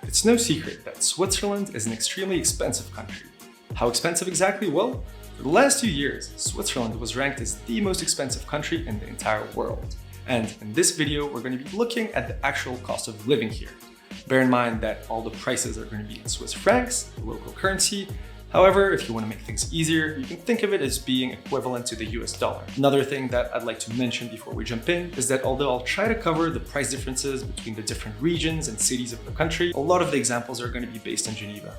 It's no secret that Switzerland is an extremely expensive country. How expensive exactly? Well, for the last 2 years, Switzerland was ranked as the most expensive country in the entire world. And in this video, we're going to be looking at the actual cost of living here. Bear in mind that all the prices are going to be in Swiss francs, the local currency. However, if you want to make things easier, you can think of it as being equivalent to the US dollar. Another thing that I'd like to mention before we jump in is that although I'll try to cover the price differences between the different regions and cities of the country, a lot of the examples are going to be based in Geneva.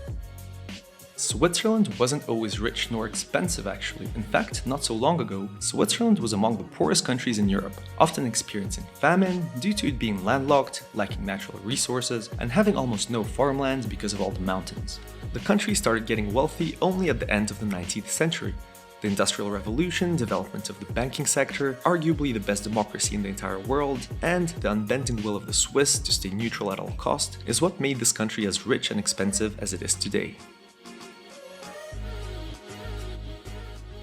Switzerland wasn't always rich nor expensive actually. In fact, not so long ago, Switzerland was among the poorest countries in Europe, often experiencing famine due to it being landlocked, lacking natural resources, and having almost no farmlands because of all the mountains. The country started getting wealthy only at the end of the 19th century. The Industrial Revolution, development of the banking sector, arguably the best democracy in the entire world, and the unbending will of the Swiss to stay neutral at all cost is what made this country as rich and expensive as it is today.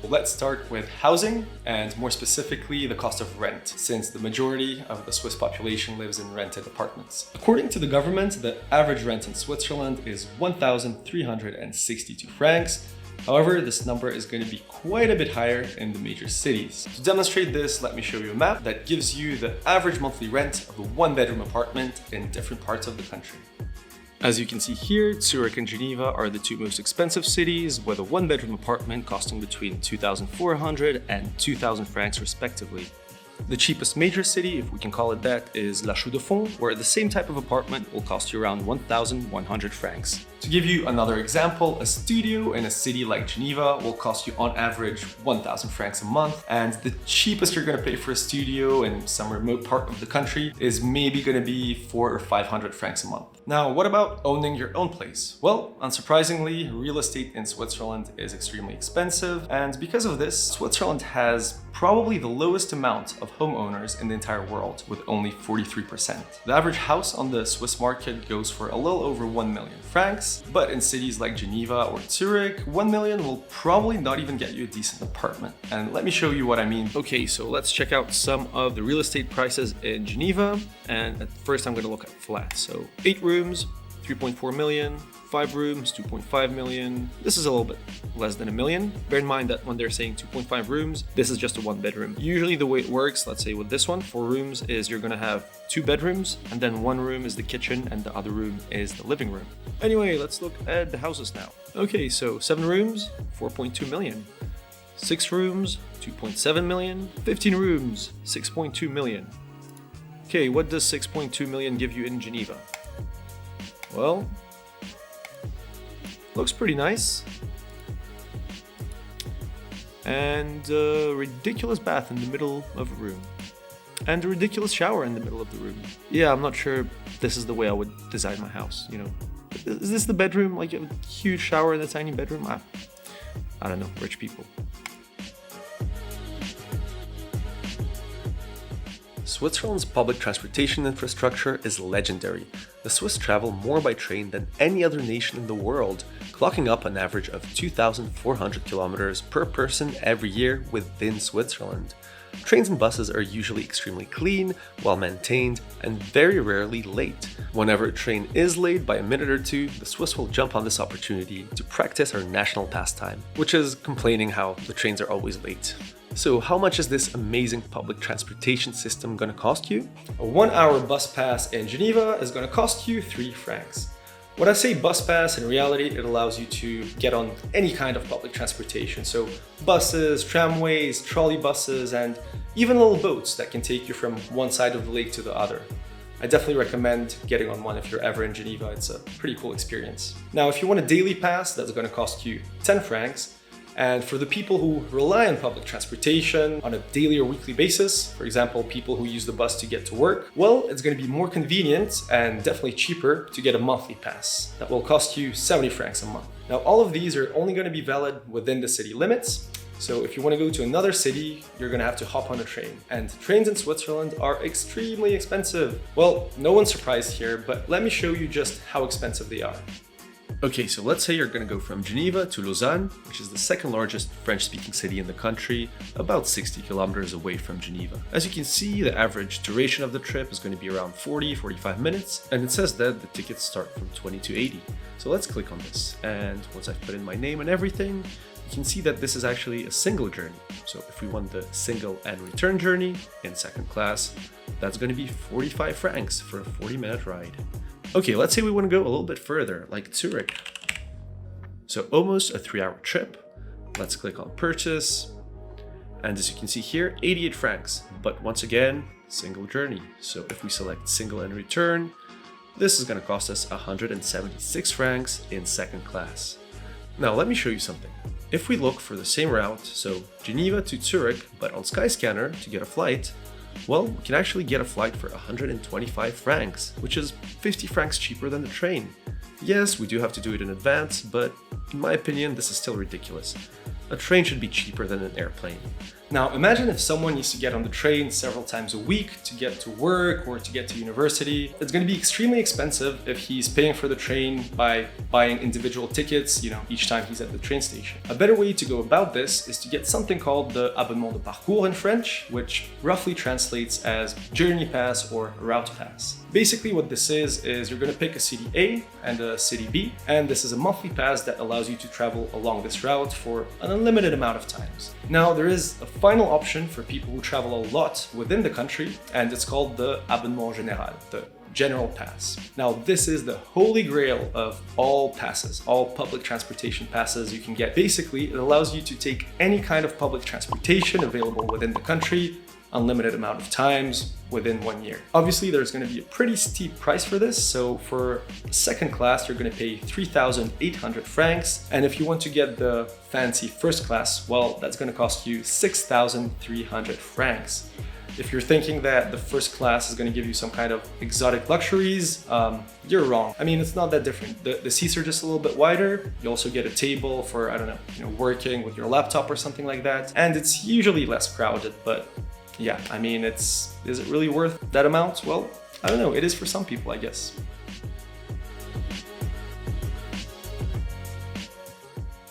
Let's start with housing, and more specifically the cost of rent, since the majority of the Swiss population lives in rented apartments. According to the government, the average rent in Switzerland is 1,362 francs. However, this number is going to be quite a bit higher in the major cities. To demonstrate this, let me show you a map that gives you the average monthly rent of a one-bedroom apartment in different parts of the country. As you can see here, Zurich and Geneva are the two most expensive cities, with a one-bedroom apartment costing between 2,400 and 2,000 francs respectively. The cheapest major city, if we can call it that, is La Chaux-de-Fonds, where the same type of apartment will cost you around 1,100 francs. To give you another example, a studio in a city like Geneva will cost you on average 1,000 francs a month, and the cheapest you're going to pay for a studio in some remote part of the country is maybe going to be 400 or 500 francs a month. Now, what about owning your own place? Well, unsurprisingly, real estate in Switzerland is extremely expensive, and because of this, Switzerland has probably the lowest amount of homeowners in the entire world, with only 43%. The average house on the Swiss market goes for a little over 1 million francs, but in cities like Geneva or Zurich, 1 million will probably not even get you a decent apartment. And let me show you what I mean. Okay, so let's check out some of the real estate prices in Geneva, and at first I'm going to look at flats. So 8 rooms, 3.4 million. 5 rooms, 2.5 million. This is a little bit less than a million. Bear in mind that when they're saying 2.5 rooms, this is just a 1-bedroom. Usually the way it works, let's say with this one, 4 rooms is you're gonna have 2 bedrooms, and then 1 room is the kitchen, and the other room is the living room. Anyway, let's look at the houses now. Okay, so 7 rooms, 4.2 million. 6 rooms, 2.7 million. 15 rooms, 6.2 million. Okay, what does 6.2 million give you in Geneva? Well, looks pretty nice. And a ridiculous bath in the middle of a room. And a ridiculous shower in the middle of the room. Yeah, I'm not sure this is the way I would design my house, you know. Is this the bedroom? Like a huge shower in a tiny bedroom? I don't know, rich people. Switzerland's public transportation infrastructure is legendary. The Swiss travel more by train than any other nation in the world, clocking up an average of 2,400 kilometers per person every year within Switzerland. Trains and buses are usually extremely clean, well maintained, and very rarely late. Whenever a train is late by a minute or two, the Swiss will jump on this opportunity to practice our national pastime, which is complaining how the trains are always late. So how much is this amazing public transportation system going to cost you? A 1-hour bus pass in Geneva is going to cost you 3 francs. When I say bus pass, in reality, it allows you to get on any kind of public transportation. So buses, tramways, trolley buses, and even little boats that can take you from one side of the lake to the other. I definitely recommend getting on one if you're ever in Geneva. It's a pretty cool experience. Now, if you want a daily pass, that's going to cost you 10 francs. And for the people who rely on public transportation on a daily or weekly basis, for example, people who use the bus to get to work, well, it's going to be more convenient and definitely cheaper to get a monthly pass that will cost you 70 francs a month. Now, all of these are only going to be valid within the city limits. So if you want to go to another city, you're going to have to hop on a train. And trains in Switzerland are extremely expensive. Well, no one's surprised here, but let me show you just how expensive they are. Okay, so let's say you're gonna go from Geneva to Lausanne, which is the second largest French-speaking city in the country, about 60 kilometers away from Geneva. As you can see, the average duration of the trip is gonna be around 40-45 minutes, and it says that the tickets start from 20 to 80. So let's click on this, and once I've put in my name and everything, you can see that this is actually a single journey. So if we want the single and return journey in second class, that's gonna be 45 francs for a 40-minute ride. Okay, let's say we want to go a little bit further, like Zurich. So almost a 3-hour trip. Let's click on purchase. And as you can see here, 88 francs. But once again, single journey. So if we select single and return, this is going to cost us 176 francs in second class. Now let me show you something. If we look for the same route, so Geneva to Zurich, but on Skyscanner to get a flight, well, we can actually get a flight for 125 francs, which is 50 francs cheaper than the train. Yes, we do have to do it in advance, but in my opinion, this is still ridiculous. A train should be cheaper than an airplane. Now, imagine if someone needs to get on the train several times a week to get to work or to get to university. It's going to be extremely expensive if he's paying for the train by buying individual tickets, each time he's at the train station. A better way to go about this is to get something called the abonnement de parcours in French, which roughly translates as journey pass or route pass. Basically what this is you're going to pick a city A and a city B, and this is a monthly pass that allows you to travel along this route for an unlimited amount of times. Now, there is a final option for people who travel a lot within the country, and it's called the abonnement général, the general pass. Now, this is the holy grail of all passes, all public transportation passes you can get. Basically, it allows you to take any kind of public transportation available within the country, unlimited amount of times within 1 year. Obviously, there's going to be a pretty steep price for this. So for second class, you're going to pay 3,800 francs. And if you want to get the fancy first class, well, that's going to cost you 6,300 francs. If you're thinking that the first class is going to give you some kind of exotic luxuries, you're wrong. I mean, it's not that different. The seats are just a little bit wider. You also get a table for, working with your laptop or something like that. And it's usually less crowded, but yeah, I mean, is it really worth that amount? Well, I don't know. It is for some people, I guess.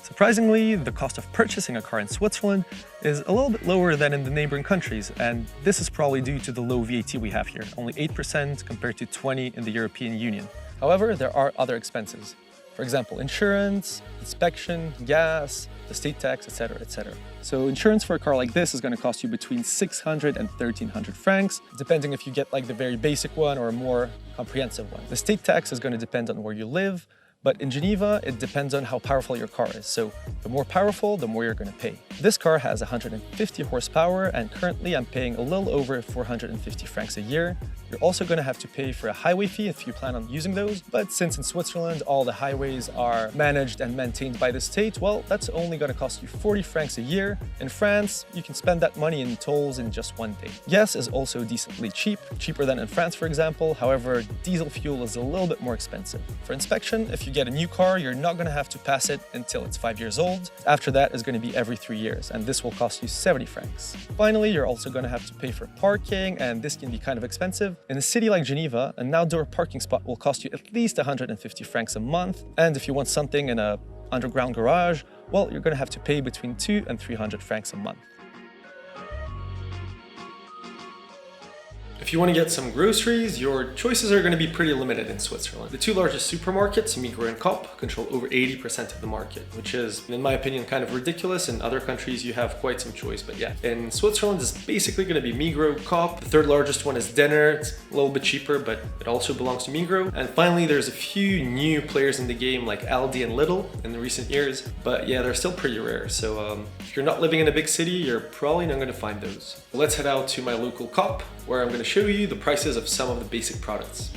Surprisingly, the cost of purchasing a car in Switzerland is a little bit lower than in the neighboring countries, and this is probably due to the low VAT we have here, only 8% compared to 20% in the European Union. However, there are other expenses. For example, insurance, inspection, gas, the state tax, etc., etc. So insurance for a car like this is going to cost you between 600 and 1,300 francs, depending if you get like the very basic one or a more comprehensive one. The state tax is going to depend on where you live, but in Geneva, it depends on how powerful your car is. So the more powerful, the more you're going to pay. This car has 150 horsepower, and currently I'm paying a little over 450 francs a year. You're also going to have to pay for a highway fee if you plan on using those, but since in Switzerland all the highways are managed and maintained by the state, well, that's only going to cost you 40 francs a year. In France, you can spend that money in tolls in just 1 day. Gas is also decently cheap, cheaper than in France, for example. However, diesel fuel is a little bit more expensive. For inspection, if you get a new car, you're not going to have to pass it until it's 5 years old. After that, it's going to be every 3 years, and this will cost you 70 francs. Finally, you're also going to have to pay for parking, and this can be kind of expensive. In a city like Geneva, an outdoor parking spot will cost you at least 150 francs a month, and if you want something in an underground garage, well, you're going to have to pay between 200 and 300 francs a month. If you want to get some groceries, your choices are going to be pretty limited in Switzerland. The two largest supermarkets, Migros and Coop, control over 80% of the market, which is, in my opinion, kind of ridiculous. In other countries, you have quite some choice, but yeah. In Switzerland, it's basically going to be Migros, Coop. The third largest one is Denner. It's a little bit cheaper, but it also belongs to Migros. And finally, there's a few new players in the game, like Aldi and Lidl in the recent years. But yeah, they're still pretty rare. So if you're not living in a big city, you're probably not going to find those. Let's head out to my local Coop, where I'm going to show you the prices of some of the basic products.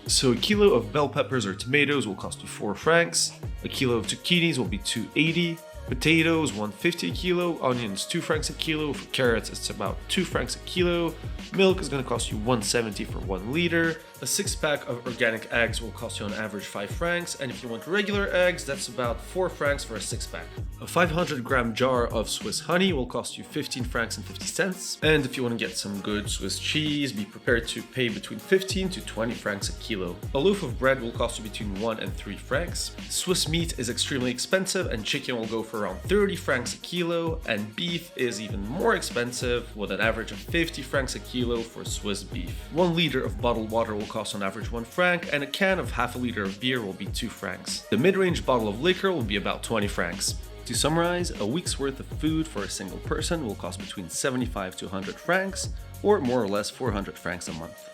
So a kilo of bell peppers or tomatoes will cost you 4 francs. A kilo of zucchinis will be 2.80. Potatoes 1.50 a kilo. Onions 2 francs a kilo. For carrots, it's about 2 francs a kilo. Milk is going to cost you 1.70 for 1 liter. A 6-pack of organic eggs will cost you on average 5 francs, and if you want regular eggs, that's about 4 francs for a 6-pack. A 500-gram jar of Swiss honey will cost you 15 francs and 50 cents, and if you want to get some good Swiss cheese, be prepared to pay between 15 to 20 francs a kilo. A loaf of bread will cost you between 1 and 3 francs. Swiss meat is extremely expensive, and chicken will go for around 30 francs a kilo, and beef is even more expensive, with an average of 50 francs a kilo for Swiss beef. 1 liter of bottled water will cost on average 1 franc, and a can of half a liter of beer will be 2 francs. The mid-range bottle of liquor will be about 20 francs. To summarize, a week's worth of food for a single person will cost between 75 to 100 francs, or more or less 400 francs a month.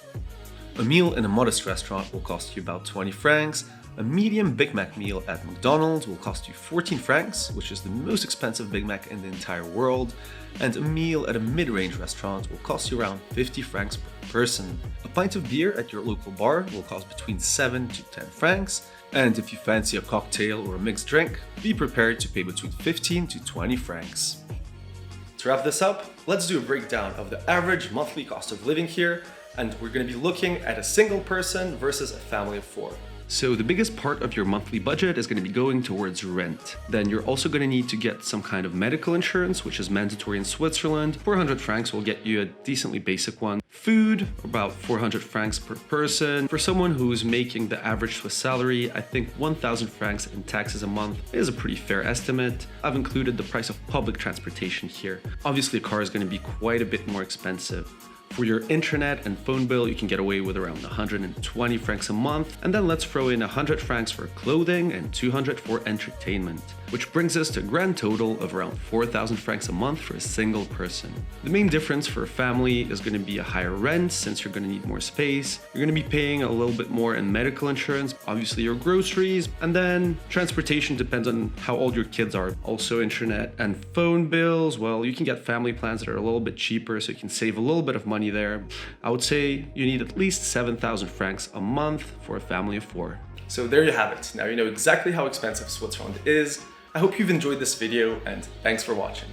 A meal in a modest restaurant will cost you about 20 francs. A medium Big Mac meal at McDonald's will cost you 14 francs, which is the most expensive Big Mac in the entire world, and a meal at a mid-range restaurant will cost you around 50 francs per person. A pint of beer at your local bar will cost between 7 to 10 francs, and if you fancy a cocktail or a mixed drink, be prepared to pay between 15 to 20 francs. To wrap this up, let's do a breakdown of the average monthly cost of living here, and we're going to be looking at a single person versus a family of 4. So the biggest part of your monthly budget is going to be going towards rent. Then you're also going to need to get some kind of medical insurance, which is mandatory in Switzerland. 400 francs will get you a decently basic one. Food, about 400 francs per person. For someone who's making the average Swiss salary, I think 1,000 francs in taxes a month is a pretty fair estimate. I've included the price of public transportation here. Obviously, a car is going to be quite a bit more expensive. For your internet and phone bill, you can get away with around 120 francs a month, and then let's throw in 100 francs for clothing and 200 for entertainment, which brings us to a grand total of around 4,000 francs a month for a single person. The main difference for a family is going to be a higher rent, since you're going to need more space. You're going to be paying a little bit more in medical insurance, obviously your groceries, and then transportation depends on how old your kids are. Also internet and phone bills, well, you can get family plans that are a little bit cheaper, so you can save a little bit of money there. I would say you need at least 7,000 francs a month for a family of 4. So there you have it. Now you know exactly how expensive Switzerland is. I hope you've enjoyed this video, and thanks for watching.